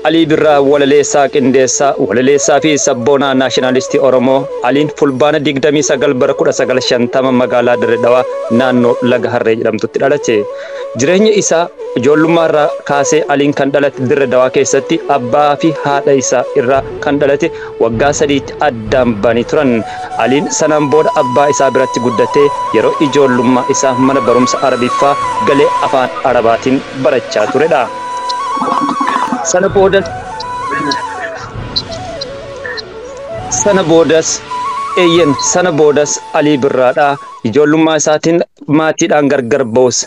Alii Birraa Walaleessaa Qindeessaa Walaleessaa fi Sabboonaa Naashinaalistii Oromoo Aliin fulbaana 29 bara 1950 magaalaa Dirree Dhawaa naannoo Laga Harree jedhamtutti dhalate. Jireenya isaa ijoollummaarraa kaasee Aliin kan dhalate Dirree Dhawaa keessatti abbaa fi haadha isaa irraa kan dhalate waggaa 3tti addaan banii turan. Aliin sanaan booda abbaa isaa biratti guddatee yeroo ijoollummaa isaa mana barumsa Arabiffaa galee afaan Arabaatiin barachaa turedha. Sana boodas Alii Birraadhaa ijoollummaa isaatiin maatiidhaan gargar ba'us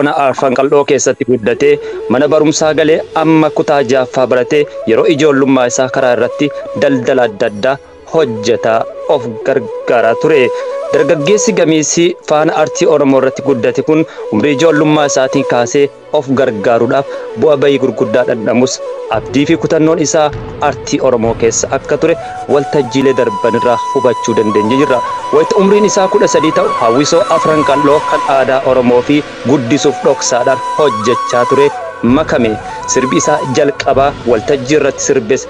ona Arfan Qal'oo keessatti guddatee mana barumsaa galee amma kutaa 6ffaa baratee yeroo ijoollummaa isaa karaa irratti daldala adda addaa hojjetaa of gargaaraa ture. Dargaggeessi Gamiisii faana artii Oromoo irratti guddate kun umrii ijoollummaa isaatiin kaasee of gargaaruudhaaf bu'aa bayii gurguddaa dhandhamus abdii fi kutannoon isaa artii Oromoo keessa akka ture waltajjiilee darban irraa hubachuu dandeenye jirra. Wayita umriin isaa 13 ta'u hawwisoo Afran Qal'oo kan aadaa Oromoo fi guddisuuf dhoksaadhaan hojjechaa ture makame. Sirbi isaa jalqabaa waltajjii irratti sirbes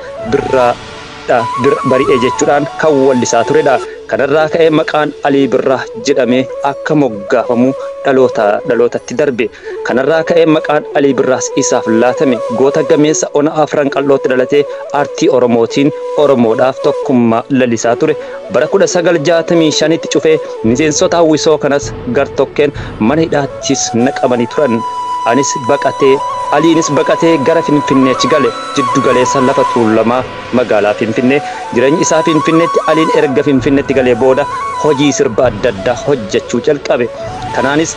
bari'ee jechuudhaan kan wallisaa turedha. Kanarraa ka'ee maqaan Alii Birraa jedhamee akka moggaafamu dhalootatti darbe. Kanarraa ka'ee maqaan Alii Birraas isaaf laatame. Goota gameessa ona Afran Qal'ootti dhalatee artii Oromootiin Oromoodhaaf tokkummaa lalisaa ture. Bara 1965tti cufee miseensota hawwisoo kanas gartokkeen mana hidhaattis naqamanii turan. Aliinis baqatee gara Finfinneetti gale. Jiddu galeessa lafa tuulamaa magaalaa Finfinnee. Jireenya isaa Finfinneetti Aliin erga Finfinneetti galee booda hojii sirba adda addaa hojjechuu jalqabe. Kanaanis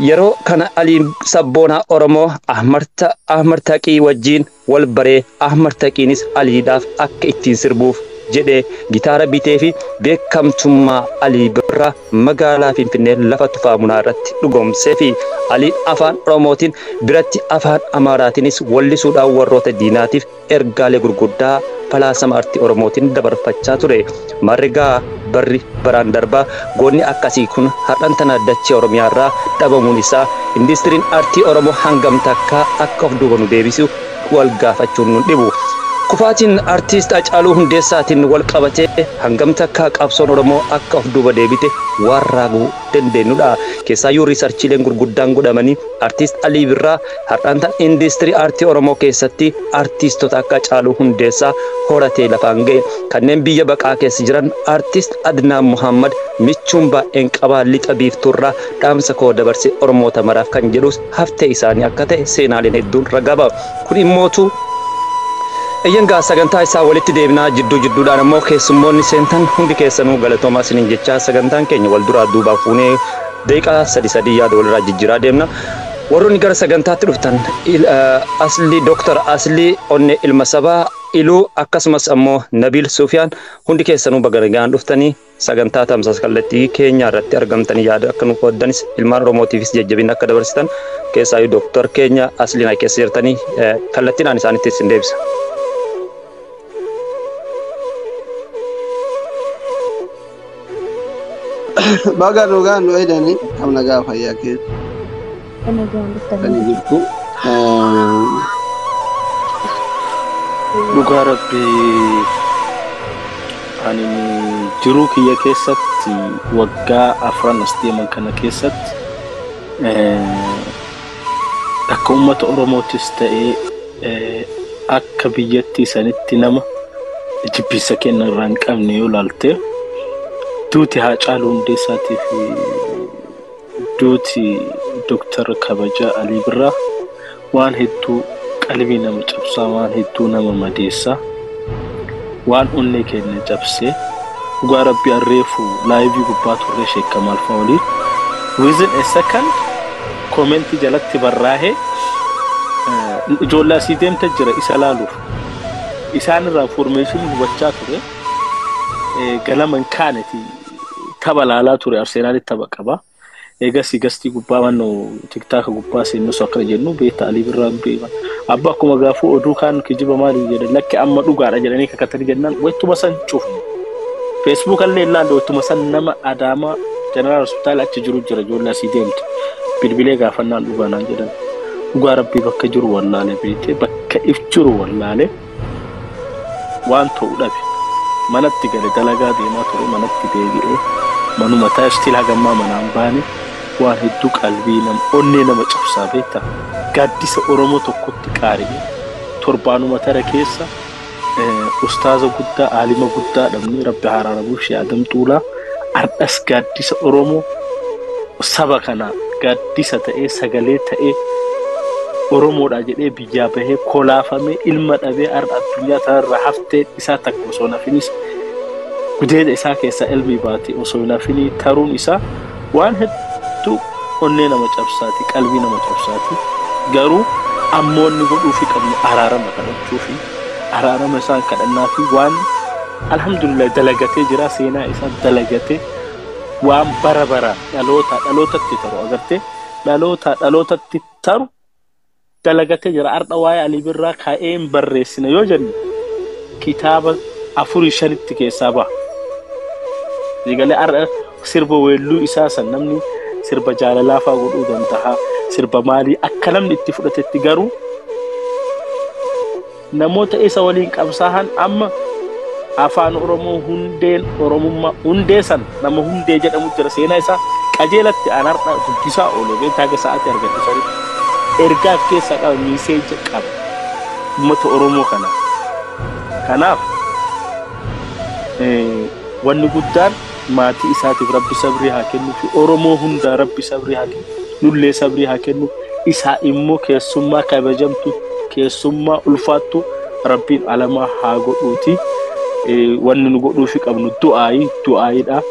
yeroo kana Aliin sabboonaa Oromoo Ahmad Taqii wajjiin wal baree Ahmad Taqiinis Aliidhaaf akka ittiin sirbuuf jedhee gitaara bitee fi beekamtummaa Alii Birraa magaalaa Finfinnee lafa tufaamunaa irratti dhugoomsee fi Aliin afaan Oromootiin biratti afaan Amaaraatiinis wallisuudhaan warroota diinaatiif ergaalee gurguddaa falaasama artii Oromootiin dabarfachaa ture. Marrigaa barri baraan darbaa goonni akkasii kun har'an tana dachee Oromiyaa irraa dhabamuun isaa industiriin artii Oromoo hangam takka akka of duuba nu deebisu wal gaafachuun nu dhibu. Kufaatiin artiist Hacaaluu Hundeessaatiin wal qabatee hangam takka qabsoon Oromoo akka of duuba deebite waan raaguu dandeenyudha. Keessaayyuu riisarchiileen gurguddaan godhamanii artiist Alii Birraa har'aan tan industirii artii Oromoo keessatti artiistota akka Hacaaluu Hundeessaa horatee lafaan ga'e. Kanneen biyya baqaa keessa jiran artiist Adnaan Muhammad michuun baay'een qabaa lixa biiftuurraa dhaamsa koo dabarse Oromoota maraaf kan jedhus haftee isaanii akka ta'e seenaaleen hedduun ragaba. Kun immootu Eeyyangaa sagantaa isaa walitti deebinaa jidduudhaan ammoo keessummoonni seentan hundi keessanuu galatoomaa isiniin jechaa sagantaan keenya wal duraa duubaan fuunee daqiiqaa 3 yaada walirraa jijjiiraa deemna. Warroonni gara sagantaatti dhuftan Aslii Dr. Aslii Onnee Ilma Sabaa Iluu akkasumas ammoo Nabil Sufiyaan hundi keessanuu bagaragaan dhuftanii sagantaa tamsaasa kallattii keenya irratti argamtanii yaada akka nu qooddanis ilmaan Oromootiifis jajjabina akka dabarsitan keessaayyuu Dr. keenya Asliin keessa jirtanii kallattiidhaan isaanitti isin deebisa. Baga rogaan nu edani amna gaafa yaake kan jirtu dhugaa rabbi ani jiruu kiyya keessatti waggaa 4 asteeman kana keessatti akka uummata Oromootis ta'ee akka biyyatti sanitti nama jibbisa kennan irraa hin qabne yoo laalte duuti Hacaaluu Hundeessaatii fi duuti Dr. Kabajaa Alii Birraa waan hedduu qalbii nama cabsaa, waan hedduu nama madeessaa, waan onnee keenya cabsee dhugaa rabbi arreefu laayivii gubbaa turre sheekka maalfaa waliin within a second komentii jalatti barraa'ee ijoollee asii deemte jira isa laaluuf isaan irraa information hubachaa ture galaman kaaneti tabalaalaa ture Arsenaalitti tapha qaba. Eegasii gastii gubbaa mannoo tiktaaka gubbaa seenus akka jennu beeta Alii Birraan beeman. Abba akkuma gaafuu oduu kaan kijiba maali jedhan lakki amma dhugaadha jedhanii kakatanii jennaan wattuma san cufne. Facebook allee illaan wattuma san nama Adaamaa General Hospital achi jiru jira ijoollee asii deemte. Bilbilee gaafannaan dhugaanaan jedhan. dhugaa rabbii bakka jiru wallaalee beekee bakka if jiru wallaalee waan ta'u dhabe manatti gale dalagaa deemaa ture manatti deebi'ee manuma ta'e stiil hagammaa manaan baane waan hedduu qalbii onnee nama cabsaa beektaa gaaddisa Oromoo tokkotti qaari'e torbaanuma tara keessa ustaaza guddaa aalima guddaa dhabni rabbi haraaramuuf Sheekh Adam Tuulaa ardhas gaaddisa Oromoo saba kana gaaddisa ta'ee sagalee ta'ee Oromoodha jedhee biyyaa bahee kolaafamee ilma dhabee addunyaa tanarraa haftee isaa takka osoo nafinis gudeeda isaa keessaa ilmi baatee osoo nafinii taruun isaa waan hedduu onnee nama cabsaati qalbii nama cabsaati garuu ammoo inni godhuufi qabnu araarama kadhachuufi araarama isaan kadhannaa fi waan alhamdulillah dalagatee jira seenaa isaa dalagatee waan bara dhalootatti taru agartee dhalootatti taru dalagatee jira arda waa'ee Ali Birraa kaa'een barreessina yoo jenne kitaaba 4-5 keessaa ba'a. Digalee arda sirba weelluu isaa san namni sirba jaalalaa fa'aa godhuu danda'a sirba maalii akka namni itti fudhatetti garuu namoota isa waliin qabsaahan amma afaan Oromoo hundeen Oromummaa hundee san nama hundee jedhamu jira seenaa isaa qajeelatti anarra dubbisaa oolee beektaa sa'aatii argatu sanii ergaaf keessa qaba miiseeja qaba uummata Oromoo kanaaf wanni guddaan maatii isaatiif rabbi sabrii haa kennu fi Oromoo hundaa rabbi sabrii haa kennu nullee sabrii haa kennu isaa immoo keessummaa kabajamtu keessummaa ulfaattu rabbiin alamaa haa godhuuti wanni nu godhuufi qabnu du'aayiidha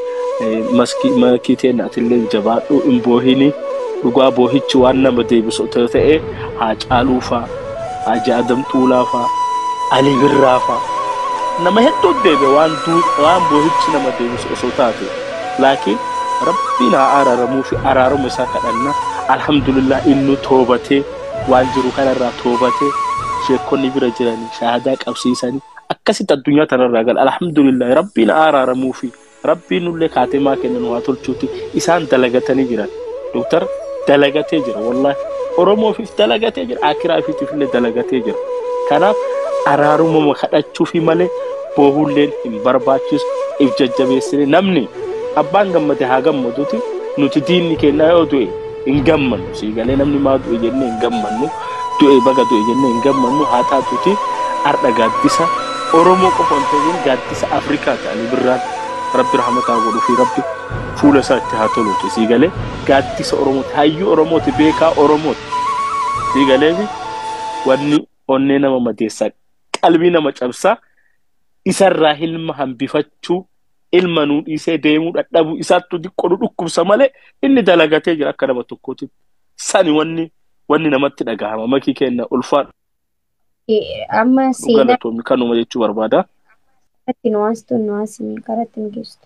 makiiteen atillee jabaadhu hin boohini dhugaa boohichi waan nama deebisu ta'e haa caaluufaa haa Adam Tuulaafaa Ali Birraafaa nama hedduu deebe waan boohichi nama deebisu osoo taate laakiin rabbiin haa araaramu fi araaruma isaa kadhanna alhamdulillah inni toobatee waan jiru kanarraa toobatee sheekonni bira jiranii shaahadaa qabsiisanii akkasitti addunyaa tanarraa gal alhamdulillah rabbiin araaramu fi rabbiin nullee kaatimaa kennan waa tolchuuti isaan dalagatanii jiran doktor dalagatee jira wallahi Oromoofiif dalagatee jira akiraafiitiif illee dalagatee jira kanaaf araaruma kadhachuu fi malee boohulleen hin barbaachisu if jajjabeessine namni abbaan gammade haa gammaduuti nuti diinni kennaa yoo du'e hin gammannu siigalee namni maa du'e jennee hin gammannu du'e baga du'e jennee hin gammannu haa taatuuti ardha gaaddisa Oromoo qofa hin ta'in gaaddisa Afrikaa ta'anii birraan rabbi rahmataa godhuu fi rabbi fuula isaa itti haa toluuti siigalee gaaddisa Oromooti hayyuu Oromooti beekaa Oromooti siigalee wanni onnee nama madeessaa qalbii nama cabsaa isarraa ilma hambifachuu ilma nuu dhiisee deemuu dadhabuu isaattu diqqoodhu dhukkubsa malee inni dalagatee jira akka nama tokkooti sani wanni namatti dhagahama makii kenna ulfaan amma seenaa kanuma jechuu barbaada. Karatti nu waastu nu waasii karatti nu geessu.